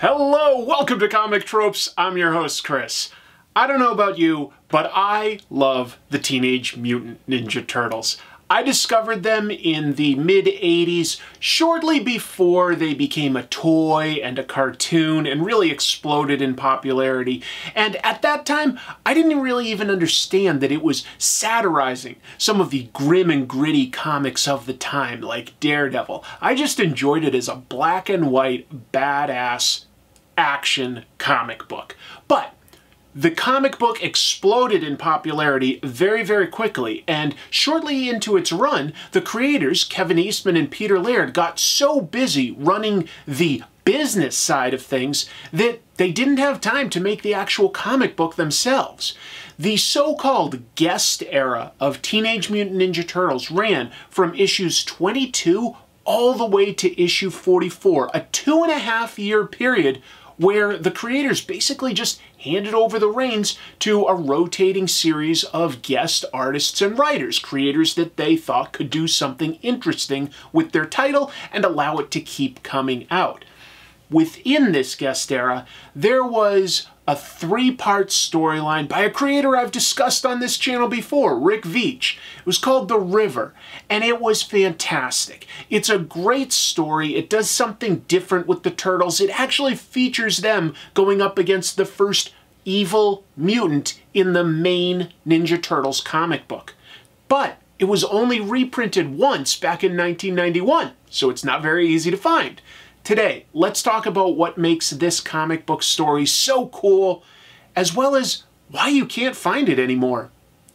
Hello, welcome to Comic Tropes. I'm your host, Chris. I don't know about you, but I love the Teenage Mutant Ninja Turtles. I discovered them in the mid-'80s, shortly before they became a toy and a cartoon and really exploded in popularity. And at that time, I didn't really even understand that it was satirizing some of the grim and gritty comics of the time, like Daredevil. I just enjoyed it as a black and white, badass action comic book. But the comic book exploded in popularity very, very quickly, and shortly into its run, the creators, Kevin Eastman and Peter Laird, got so busy running the business side of things that they didn't have time to make the actual comic book themselves. The so-called guest era of Teenage Mutant Ninja Turtles ran from issues 22 all the way to issue 44, a 2.5-year period where the creators basically just handed over the reins to a rotating series of guest artists and writers, creators that they thought could do something interesting with their title and allow it to keep coming out. Within this guest era, there was a 3-part storyline by a creator I've discussed on this channel before, Rick Veitch. It was called The River, and it was fantastic. It's a great story. It does something different with the Turtles. It actually features them going up against the first evil mutant in the main Ninja Turtles comic book. But it was only reprinted once back in 1991, so it's not very easy to find. Today, let's talk about what makes this comic book story so cool, as well as why you can't find it anymore.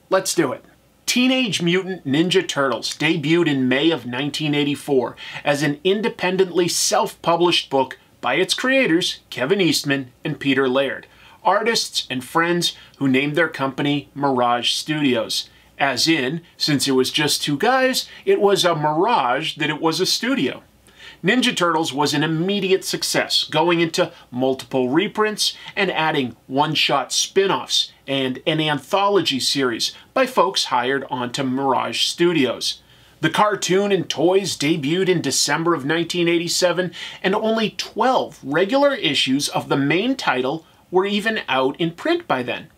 Let's do it. Teenage Mutant Ninja Turtles debuted in May of 1984 as an independently self-published book by its creators, Kevin Eastman and Peter Laird, artists and friends who named their company Mirage Studios. As in, since it was just two guys, it was a mirage that it was a studio. Ninja Turtles was an immediate success, going into multiple reprints and adding one-shot spin-offs and an anthology series by folks hired onto Mirage Studios. The cartoon and toys debuted in December of 1987, and only 12 regular issues of the main title were even out in print by then.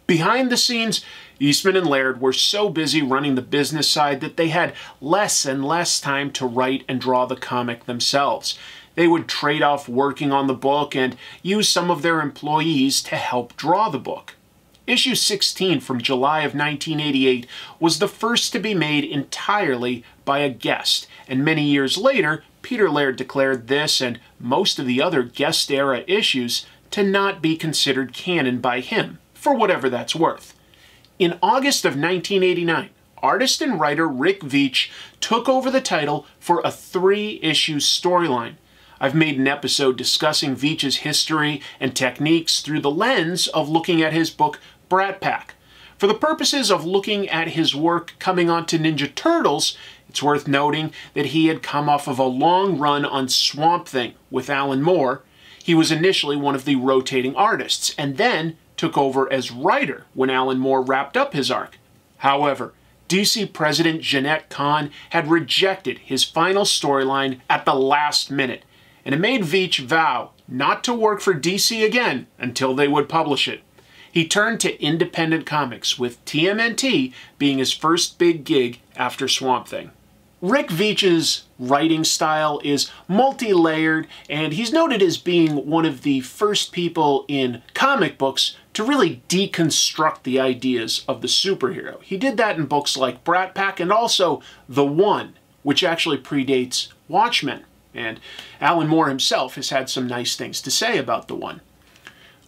Behind the scenes, Eastman and Laird were so busy running the business side that they had less and less time to write and draw the comic themselves. They would trade off working on the book and use some of their employees to help draw the book. Issue 16 from July of 1988 was the first to be made entirely by a guest, and many years later, Peter Laird declared this and most of the other guest-era issues to not be considered canon by him, for whatever that's worth. In August of 1989, artist and writer Rick Veitch took over the title for a 3-issue storyline. I've made an episode discussing Veitch's history and techniques through the lens of looking at his book Brat Pack. For the purposes of looking at his work coming onto Ninja Turtles, it's worth noting that he had come off of a long run on Swamp Thing with Alan Moore. He was initially one of the rotating artists, and then took over as writer when Alan Moore wrapped up his arc. However, DC President Jeanette Kahn had rejected his final storyline at the last minute, and it made Veitch vow not to work for DC again until they would publish it. He turned to independent comics, with TMNT being his first big gig after Swamp Thing. Rick Veitch's writing style is multi-layered, and he's noted as being one of the first people in comic books to really deconstruct the ideas of the superhero. He did that in books like Brat Pack and also The One, which actually predates Watchmen. And Alan Moore himself has had some nice things to say about The One.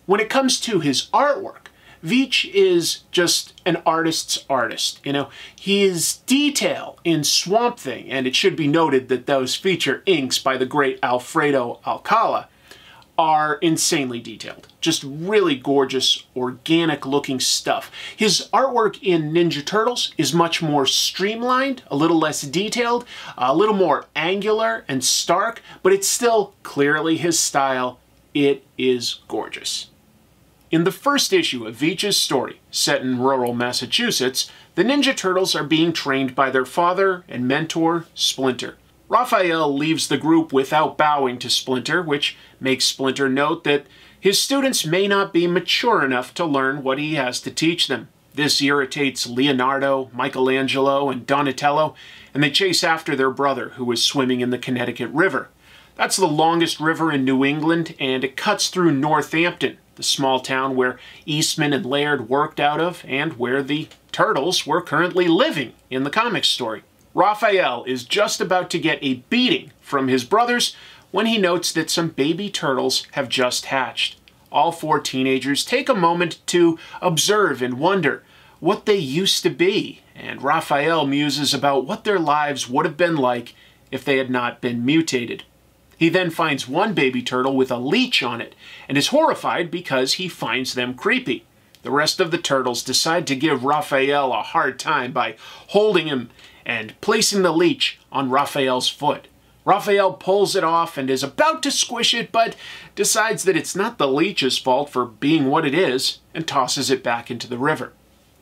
When it comes to his artwork, Veitch is just an artist's artist. You know, his detail in Swamp Thing, and it should be noted that those feature inks by the great Alfredo Alcala, are insanely detailed. Just really gorgeous, organic-looking stuff. His artwork in Ninja Turtles is much more streamlined, a little less detailed, a little more angular and stark, but it's still clearly his style. It is gorgeous. In the first issue of Veitch's story, set in rural Massachusetts, the Ninja Turtles are being trained by their father and mentor, Splinter. Raphael leaves the group without bowing to Splinter, which makes Splinter note that his students may not be mature enough to learn what he has to teach them. This irritates Leonardo, Michelangelo, and Donatello, and they chase after their brother, who is swimming in the Connecticut River. That's the longest river in New England, and it cuts through Northampton, the small town where Eastman and Laird worked out of, and where the Turtles were currently living in the comic story. Raphael is just about to get a beating from his brothers when he notes that some baby turtles have just hatched. All four teenagers take a moment to observe and wonder what they used to be, and Raphael muses about what their lives would have been like if they had not been mutated. He then finds one baby turtle with a leech on it, and is horrified because he finds them creepy. The rest of the turtles decide to give Raphael a hard time by holding him and placing the leech on Raphael's foot. Raphael pulls it off and is about to squish it, but decides that it's not the leech's fault for being what it is, and tosses it back into the river.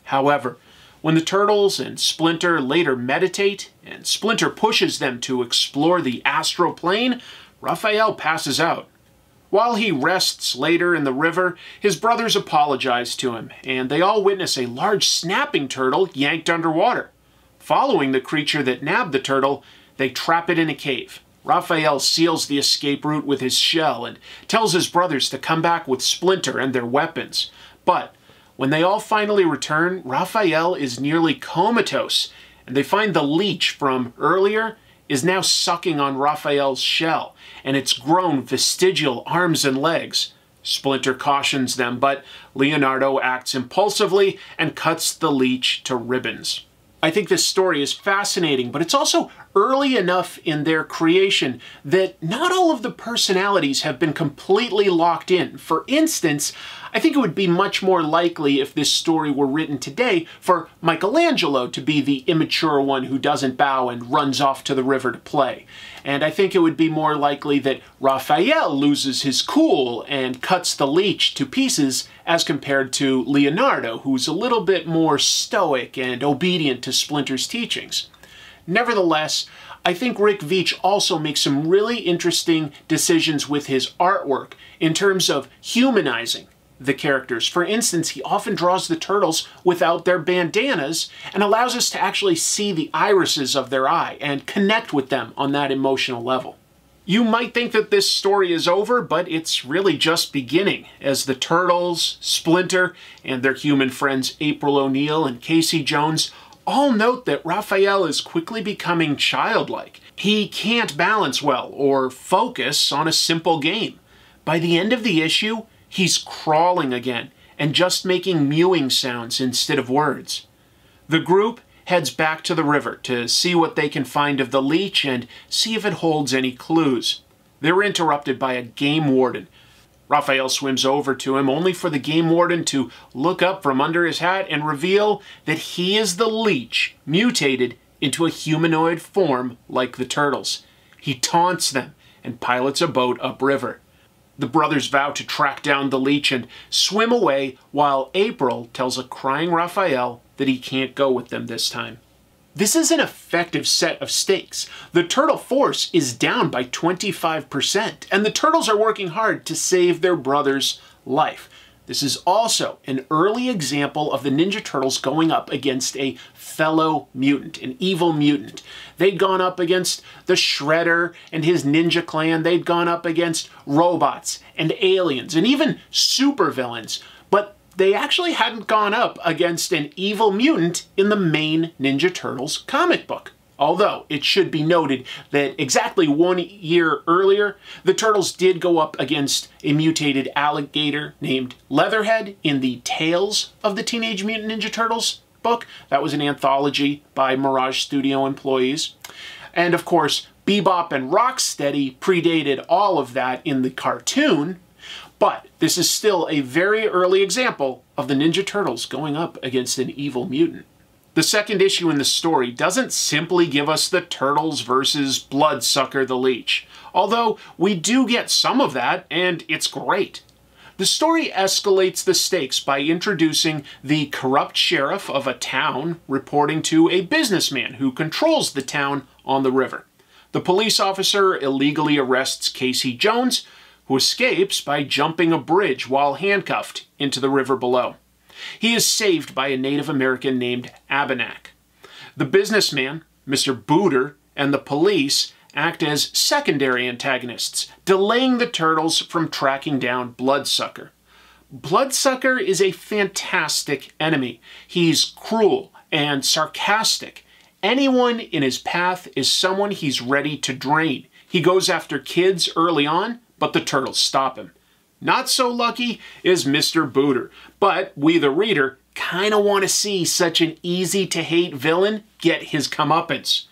However, when the Turtles and Splinter later meditate, and Splinter pushes them to explore the astral plane, Raphael passes out. While he rests later in the river, his brothers apologize to him, and they all witness a large snapping turtle yanked underwater. Following the creature that nabbed the turtle, they trap it in a cave. Raphael seals the escape route with his shell and tells his brothers to come back with Splinter and their weapons. But when they all finally return, Raphael is nearly comatose, and they find the leech from earlier is now sucking on Raphael's shell, and it's grown vestigial arms and legs. Splinter cautions them, but Leonardo acts impulsively and cuts the leech to ribbons. I think this story is fascinating, but it's also early enough in their creation that not all of the personalities have been completely locked in. For instance, I think it would be much more likely if this story were written today for Michelangelo to be the immature one who doesn't bow and runs off to the river to play. And I think it would be more likely that Raphael loses his cool and cuts the leech to pieces as compared to Leonardo, who's a little bit more stoic and obedient to Splinter's teachings. Nevertheless, I think Rick Veitch also makes some really interesting decisions with his artwork in terms of humanizing the characters. For instance, he often draws the turtles without their bandanas and allows us to actually see the irises of their eye and connect with them on that emotional level. You might think that this story is over, but it's really just beginning, as the Turtles, Splinter, and their human friends April O'Neil and Casey Jones all note that Raphael is quickly becoming childlike. He can't balance well or focus on a simple game. By the end of the issue, he's crawling again and just making mewing sounds instead of words. The group heads back to the river to see what they can find of the leech and see if it holds any clues. They're interrupted by a game warden. Raphael swims over to him, only for the game warden to look up from under his hat and reveal that he is the leech, mutated into a humanoid form like the turtles. He taunts them and pilots a boat upriver. The brothers vow to track down the leech and swim away, while April tells a crying Raphael that he can't go with them this time. This is an effective set of stakes. The turtle force is down by 25%, and the turtles are working hard to save their brother's life. This is also an early example of the Ninja Turtles going up against a fellow mutant, an evil mutant. They'd gone up against the Shredder and his ninja clan. They'd gone up against robots and aliens and even supervillains. But they actually hadn't gone up against an evil mutant in the main Ninja Turtles comic book. Although, it should be noted that exactly 1 year earlier, the Turtles did go up against a mutated alligator named Leatherhead in the Tales of the Teenage Mutant Ninja Turtles book. That was an anthology by Mirage Studio employees. And of course, Bebop and Rocksteady predated all of that in the cartoon, but this is still a very early example of the Ninja Turtles going up against an evil mutant. The second issue in the story doesn't simply give us the Turtles versus Bloodsucker the Leech, although we do get some of that, and it's great. The story escalates the stakes by introducing the corrupt sheriff of a town reporting to a businessman who controls the town on the river. The police officer illegally arrests Casey Jones, who escapes by jumping a bridge while handcuffed into the river below. He is saved by a Native American named Abenak. The businessman, Mr. Booter, and the police act as secondary antagonists, delaying the Turtles from tracking down Bloodsucker. Bloodsucker is a fantastic enemy. He's cruel and sarcastic. Anyone in his path is someone he's ready to drain. He goes after kids early on, but the Turtles stop him. Not so lucky is Mr. Booter, but we the reader kinda want to see such an easy-to-hate villain get his comeuppance.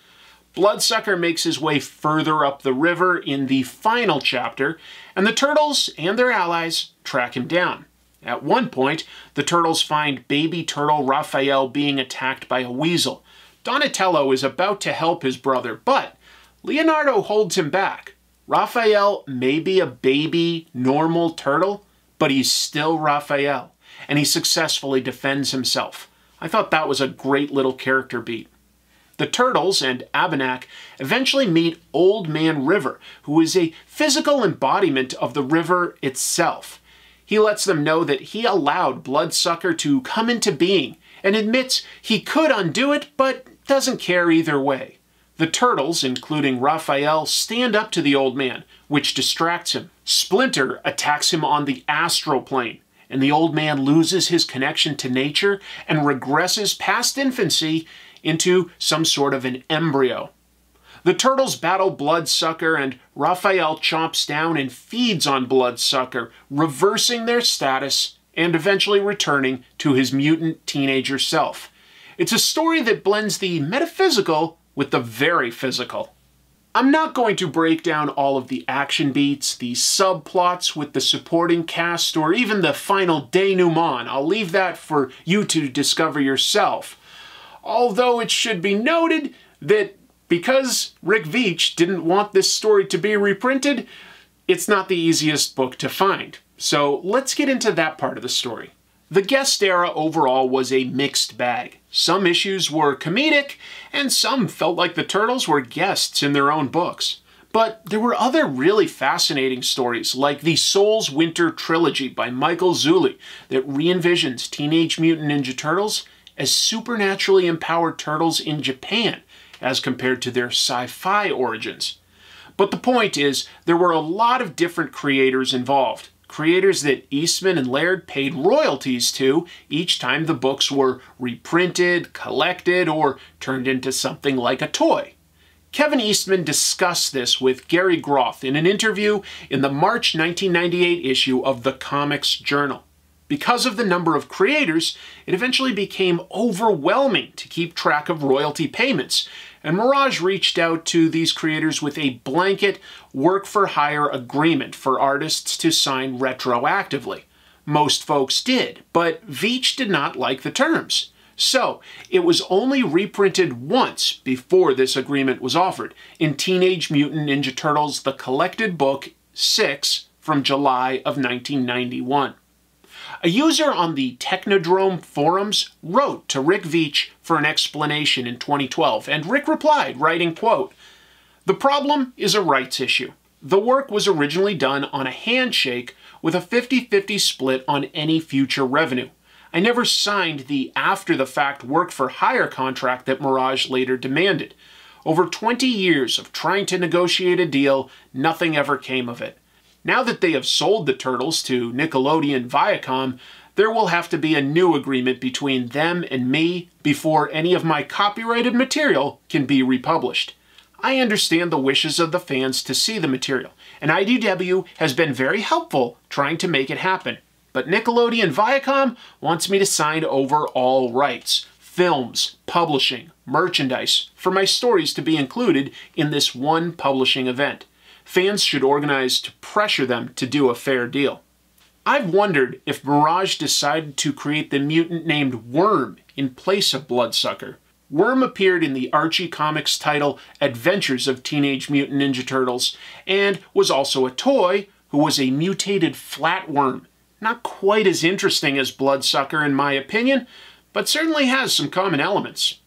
Bloodsucker makes his way further up the river in the final chapter, and the Turtles and their allies track him down. At one point, the Turtles find baby turtle Raphael being attacked by a weasel. Donatello is about to help his brother, but Leonardo holds him back. Raphael may be a baby, normal turtle, but he's still Raphael, and he successfully defends himself. I thought that was a great little character beat. The Turtles and Abenak eventually meet Old Man River, who is a physical embodiment of the river itself. He lets them know that he allowed Bloodsucker to come into being and admits he could undo it, but doesn't care either way. The Turtles, including Raphael, stand up to the Old Man, which distracts him. Splinter attacks him on the astral plane, and the Old Man loses his connection to nature and regresses past infancy into some sort of an embryo. The Turtles battle Bloodsucker, and Raphael chomps down and feeds on Bloodsucker, reversing their status and eventually returning to his mutant teenager self. It's a story that blends the metaphysical with the very physical. I'm not going to break down all of the action beats, the subplots with the supporting cast, or even the final denouement. I'll leave that for you to discover yourself. Although it should be noted that because Rick Veitch didn't want this story to be reprinted, it's not the easiest book to find. So let's get into that part of the story. The guest era overall was a mixed bag. Some issues were comedic, and some felt like the Turtles were guests in their own books. But there were other really fascinating stories, like the Soul's Winter trilogy by Michael Zulli, that re-envisions Teenage Mutant Ninja Turtles as supernaturally empowered turtles in Japan, as compared to their sci-fi origins. But the point is, there were a lot of different creators involved. Creators that Eastman and Laird paid royalties to each time the books were reprinted, collected, or turned into something like a toy. Kevin Eastman discussed this with Gary Groth in an interview in the March 1998 issue of the Comics Journal. Because of the number of creators, it eventually became overwhelming to keep track of royalty payments, and Mirage reached out to these creators with a blanket work-for-hire agreement for artists to sign retroactively. Most folks did, but Veitch did not like the terms. So, it was only reprinted once before this agreement was offered, in Teenage Mutant Ninja Turtles The Collected Book 6 from July of 1991. A user on the Technodrome forums wrote to Rick Veitch for an explanation in 2012, and Rick replied, writing, quote, "The problem is a rights issue. The work was originally done on a handshake with a 50-50 split on any future revenue. I never signed the after-the-fact work-for-hire contract that Mirage later demanded. Over 20 years of trying to negotiate a deal, nothing ever came of it. Now that they have sold the Turtles to Nickelodeon Viacom, there will have to be a new agreement between them and me before any of my copyrighted material can be republished. I understand the wishes of the fans to see the material, and IDW has been very helpful trying to make it happen. But Nickelodeon Viacom wants me to sign over all rights, films, publishing, merchandise, for my stories to be included in this one publishing event. Fans should organize to pressure them to do a fair deal." I've wondered if Mirage decided to create the mutant named Worm in place of Bloodsucker. Worm appeared in the Archie Comics title Adventures of Teenage Mutant Ninja Turtles, and was also a toy who was a mutated flatworm. Not quite as interesting as Bloodsucker in my opinion, but certainly has some common elements.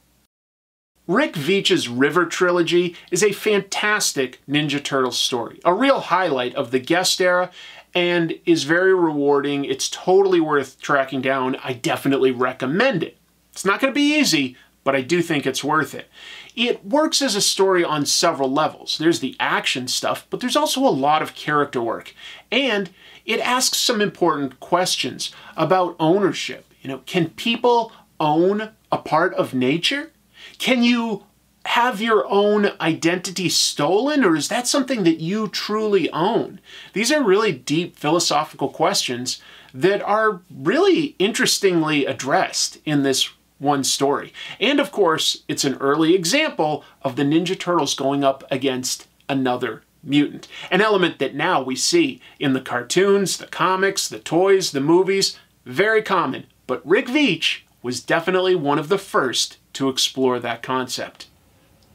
Rick Veitch's River trilogy is a fantastic Ninja Turtles story, a real highlight of the Guest era, and is very rewarding. It's totally worth tracking down. I definitely recommend it. It's not going to be easy, but I do think it's worth it. It works as a story on several levels. There's the action stuff, but there's also a lot of character work. And it asks some important questions about ownership. Can people own a part of nature? Can you have your own identity stolen, or is that something that you truly own? These are really deep philosophical questions that are really interestingly addressed in this one story. And of course, it's an early example of the Ninja Turtles going up against another mutant. An element that now we see in the cartoons, the comics, the toys, the movies, very common. But Rick Veitch was definitely one of the first to explore that concept.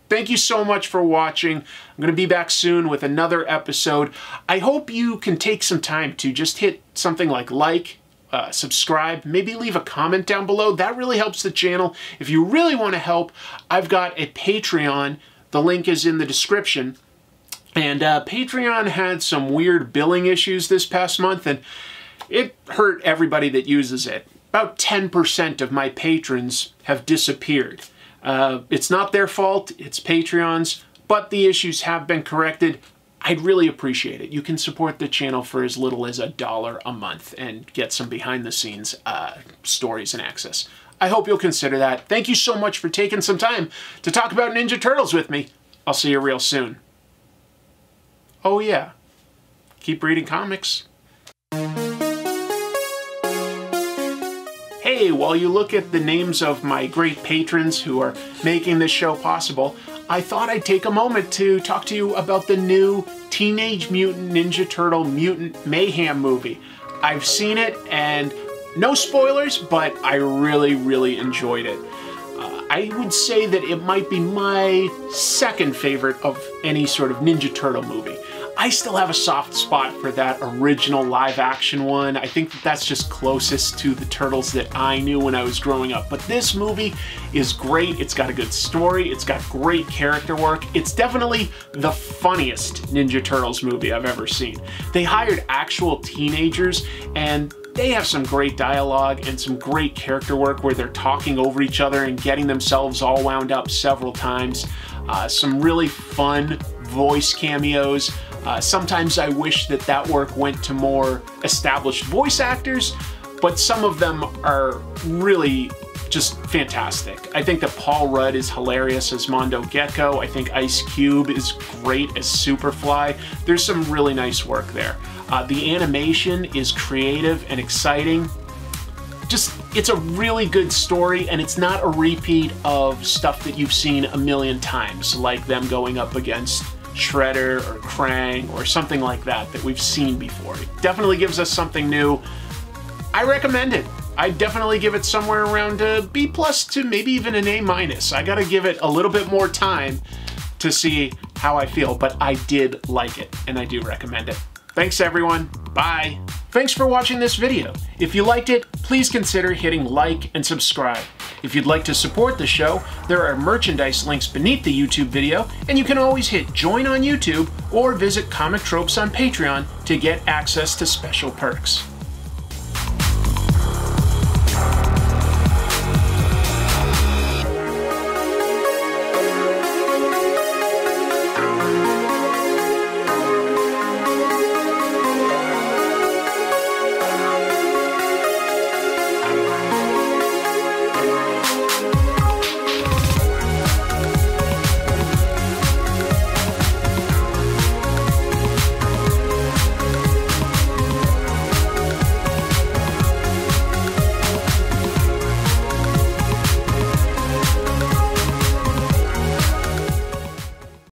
Thank you so much for watching. I'm going to be back soon with another episode. I hope you can take some time to just hit something like, subscribe, maybe leave a comment down below. That really helps the channel. If you really want to help, I've got a Patreon. The link is in the description. And Patreon had some weird billing issues this past month, and it hurt everybody that uses it. About 10% of my patrons have disappeared. It's not their fault, it's Patreon's, but the issues have been corrected. I'd really appreciate it. You can support the channel for as little as $1 a month and get some behind-the-scenes stories and access. I hope you'll consider that. Thank you so much for taking some time to talk about Ninja Turtles with me. I'll see you real soon. Oh yeah, keep reading comics. Hey, while you look at the names of my great patrons who are making this show possible, I thought I'd take a moment to talk to you about the new Teenage Mutant Ninja Turtle Mutant Mayhem movie. I've seen it, and no spoilers, but I really, really enjoyed it. I would say that it might be my second favorite of any sort of Ninja Turtle movie. I still have a soft spot for that original live-action one. I think that that's just closest to the Turtles that I knew when I was growing up. But this movie is great. It's got a good story. It's got great character work. It's definitely the funniest Ninja Turtles movie I've ever seen. They hired actual teenagers, and they have some great dialogue and some great character work where they're talking over each other and getting themselves all wound up several times. Some really fun voice cameos. Sometimes I wish that that work went to more established voice actors, but some of them are really just fantastic. I think that Paul Rudd is hilarious as Mondo Gecko. I think Ice Cube is great as Superfly. There's some really nice work there. The animation is creative and exciting. It's a really good story, and it's not a repeat of stuff that you've seen a million times, like them going up against Shredder or Krang or something like that we've seen before. It definitely gives us something new. I recommend it. I definitely give it somewhere around a B+ to maybe even an A-. I gotta give it a little bit more time to see how I feel, but I did like it, and I do recommend it. Thanks everyone, bye. Thanks for watching this video. If you liked it, please consider hitting like and subscribe. If you'd like to support the show, there are merchandise links beneath the YouTube video, and you can always hit join on YouTube or visit Comic Tropes on Patreon to get access to special perks.